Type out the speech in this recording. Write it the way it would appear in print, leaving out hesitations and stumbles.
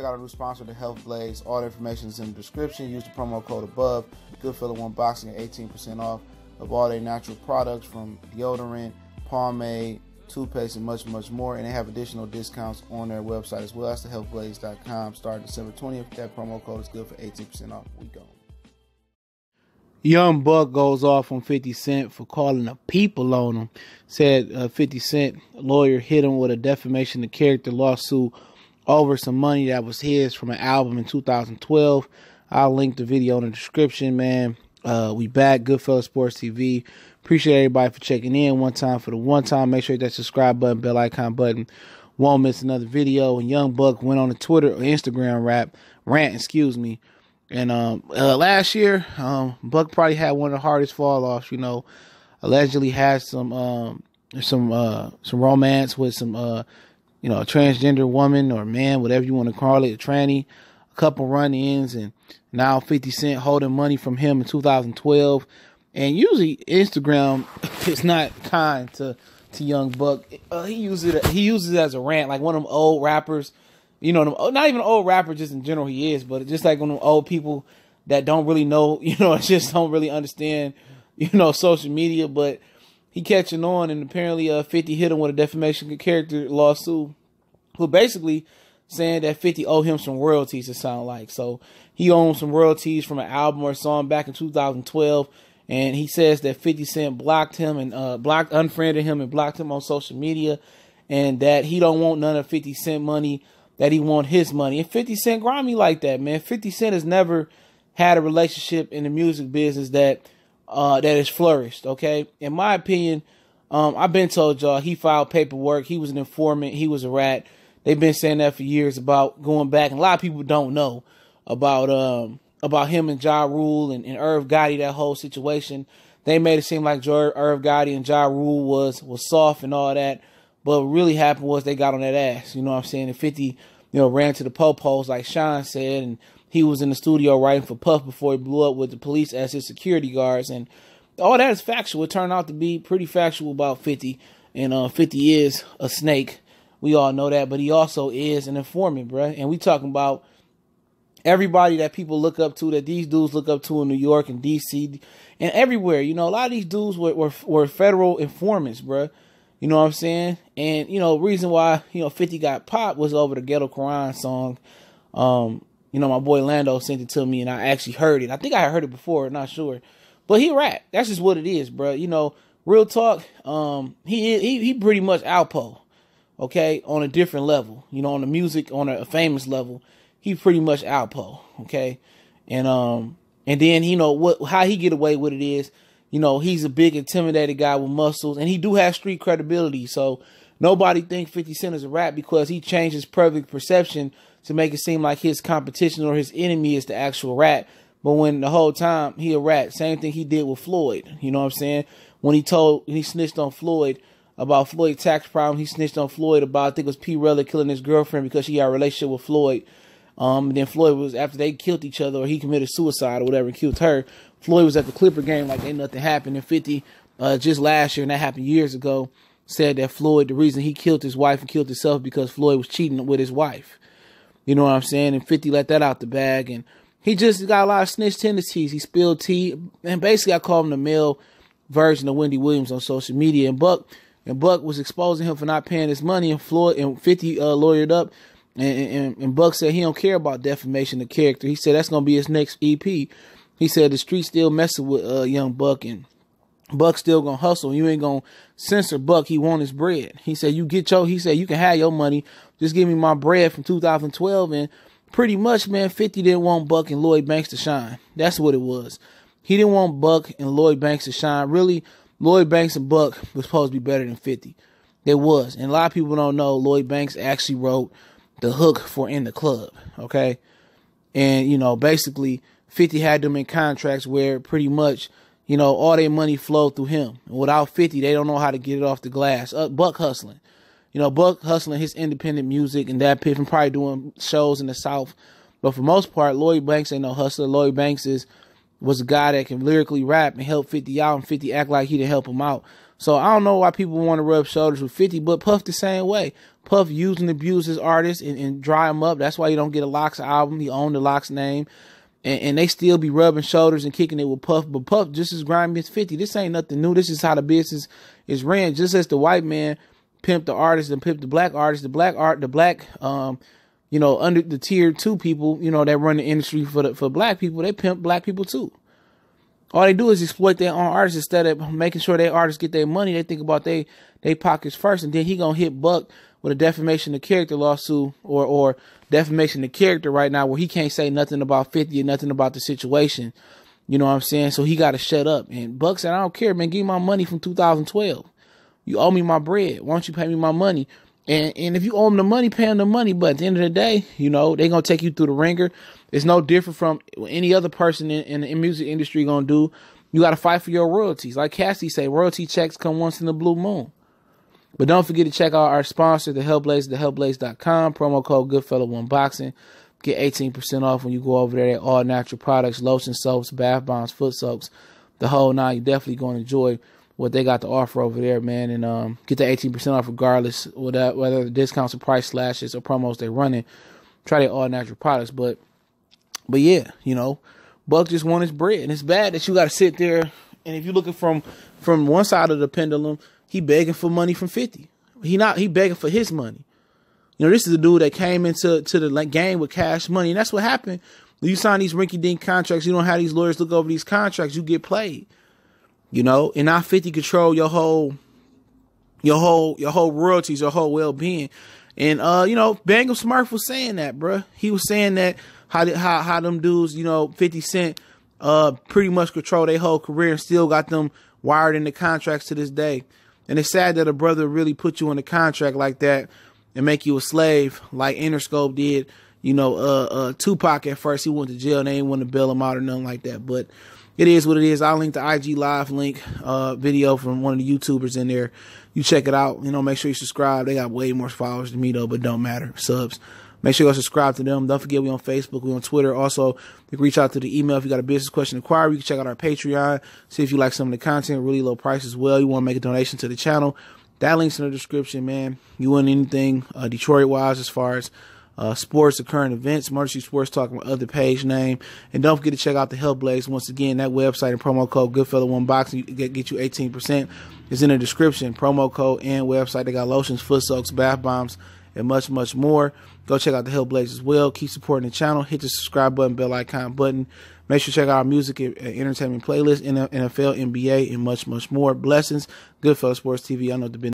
got a new sponsor, the Health Blaze. All the information is in the description. Use the promo code above. Goodfellow One Boxing at 18% off of all their natural products from deodorant, pomade, toothpaste, and much, much more. And they have additional discounts on their website as well. That's thehealthblaze.com. Starting December 20th. That promo code is good for 18% off. We go. Young Buck goes off on 50 Cent for calling the people on him. Said 50 Cent lawyer hit him with a defamation of character lawsuit over some money that was his from an album in 2012. I'll link the video in the description, man. We back, Goodfellas Sports TV. Appreciate everybody for checking in one time. For the one time, make sure you hit that subscribe button, bell icon button. Won't miss another video. And Young Buck went on a Twitter or Instagram rant, And last year, Buck probably had one of the hardest fall offs. Allegedly had some romance with some a transgender woman or man, whatever you want to call it, a tranny. A couple run-ins, and now 50 Cent holding money from him in 2012. And usually Instagram is not kind to Young Buck. He uses it as a rant, like one of them old rappers. Not even old rapper, just in general he is, but just like one of them old people that don't really know, just don't really understand, social media. But he catching on, and apparently 50 hit him with a defamation of character lawsuit, who basically saying that 50 owe him some royalties, it sounds like. So he owns some royalties from an album or song back in 2012, and he says that 50 Cent blocked him and unfriended him and blocked him on social media, and that he don't want none of 50 Cent money, that he want his money. And 50 Cent grimy like that, man. 50 Cent has never had a relationship in the music business that has flourished, okay? In my opinion, I've been told y'all he filed paperwork. He was an informant. He was a rat. They've been saying that for years about going back. And a lot of people don't know about him and Ja Rule and Irv Gotti, that whole situation. They made it seem like Irv Gotti and Ja Rule was soft and all that. But what really happened was they got on that ass, you know what I'm saying? And 50, ran to the po-pos like Sean said, and he was in the studio writing for Puff before he blew up with the police as his security guards. And all that is factual. It turned out to be pretty factual about 50. And 50 is a snake. We all know that. But he also is an informant, bruh. And we talking about everybody that people look up to, that these dudes look up to in New York and D.C. and everywhere. A lot of these dudes were federal informants, bruh. You know what I'm saying? And, reason why, 50 got popped was over the Ghetto Quran song. My boy Lando sent it to me and I actually heard it. I think I had heard it before, not sure. But he rap. That's just what it is, bro. Real talk, he pretty much Alpo, okay, on a different level. On the music, on a famous level, he pretty much Alpo, okay? And then, how he get away with it is, he's a big intimidated guy with muscles, and he do have street credibility. So nobody think 50 Cent is a rap because he changed his public perception to make it seem like his competition or his enemy is the actual rat. But when the whole time he a rat, same thing he did with Floyd. You know what I'm saying? When he snitched on Floyd about Floyd's tax problem, he snitched on Floyd about, I think it was P. Rella killing his girlfriend because she had a relationship with Floyd. And then Floyd was, after they killed each other or he committed suicide or whatever and killed her, Floyd was at the Clipper game like ain't nothing happened. And 50, just last year, and that happened years ago, said that Floyd, the reason he killed his wife and killed himself because Floyd was cheating with his wife. You know what I'm saying? And 50 let that out the bag. And he just got a lot of snitch tendencies. He spilled tea. And basically I call him the male version of Wendy Williams on social media. And Buck was exposing him for not paying his money. And 50 lawyered up. And Buck said he don't care about defamation of character. He said that's going to be his next EP. He said the street still messing with Young Buck, and Buck still going to hustle. You ain't going to censor Buck. He want his bread. He said you can have your money. Just give me my bread from 2012. And pretty much, man, 50 didn't want Buck and Lloyd Banks to shine. That's what it was. He didn't want Buck and Lloyd Banks to shine. Really, Lloyd Banks and Buck was supposed to be better than 50. They was. And a lot of people don't know Lloyd Banks actually wrote the hook for In the Club, okay? And, basically 50 had them in contracts where pretty much, all their money flowed through him. And without 50, they don't know how to get it off the glass. Buck hustling. Buck hustling his independent music and that piff and probably doing shows in the South. But for most part, Lloyd Banks ain't no hustler. Lloyd Banks is was a guy that can lyrically rap and help 50 out, and 50 act like he didn't help him out. So I don't know why people want to rub shoulders with 50, but Puff the same way. Puff used and abused his artists and dry him up. That's why you don't get a Lox album. He owned the Lox name. And they still be rubbing shoulders and kicking it with Puff. But Puff just as grimy as 50. This ain't nothing new. This is how the business is ran. Just as the white man pimped the artist and pimped the black artist, you know, under the tier 2 people, you know, that run the industry for black people, they pimp black people too. All they do is exploit their own artists instead of making sure their artists get their money. They think about they pockets first, and then he gonna hit Buck with a defamation of character lawsuit or defamation of character right now, where he can't say nothing about 50 or nothing about the situation. You know what I'm saying? So he got to shut up. And Buck said, I don't care, man. Give me my money from 2012. You owe me my bread. Why don't you pay me my money? And if you owe them the money, pay them the money. But at the end of the day, you know, they're going to take you through the ringer. It's no different from any other person in the music industry going to do. You got to fight for your royalties. Like Cassie say, royalty checks come once in the blue moon. But don't forget to check out our sponsor, The Hellblaze, thehellblaze.com. Promo code Goodfellow1Boxing. Get 18% off when you go over there. They're all natural products, lotion soaps, bath bombs, foot soaps, the whole nine. You're definitely going to enjoy what they got to offer over there, man. And get the 18% off regardless, whether the discounts or price slashes or promos they're running. Try their all natural products. But yeah, you know, Buck just won his bread. And it's bad that you got to sit there. And if you're looking from one side of the pendulum, he begging for money from 50. He begging for his money. You know, this is a dude that came into the game with cash money, and that's what happened. When you sign these rinky-dink contracts, you don't have these lawyers look over these contracts. You get played. You know, and now 50 control your whole royalties, your whole well-being. And you know, Bangum Smurf was saying that, bruh. He was saying that how them dudes, you know, 50 Cent pretty much control their whole career and still got them wired in the contracts to this day. And it's sad that a brother really put you in a contract like that and make you a slave like Interscope did. You know, Tupac at first, he went to jail and they didn't want to bail him out or nothing like that. But it is what it is. I'll link the IG Live link video from one of the YouTubers in there. You check it out. You know, make sure you subscribe. They got way more followers than me, though, but don't matter. Subs. Make sure you go subscribe to them. Don't forget, we on Facebook. We on Twitter. Also, you can reach out to the email if you got a business question inquiry. You can check out our Patreon. See if you like some of the content. Really low price as well. You want to make a donation to the channel. That link's in the description, man. You want anything Detroit-wise as far as sports or current events, Murder Sports Talk, my other page name. And don't forget to check out the Hellblaze. Once again, that website and promo code Goodfellow1Boxing get you 18%. It's in the description. Promo code and website. They got lotions, foot soaks, bath bombs, and much, much more. Go check out the Hellblaze as well. Keep supporting the channel. Hit the subscribe button, bell icon button. Make sure to check out our music and entertainment playlist, NFL, NBA, and much, much more. Blessings. Goodfellow Sports TV. I know the business.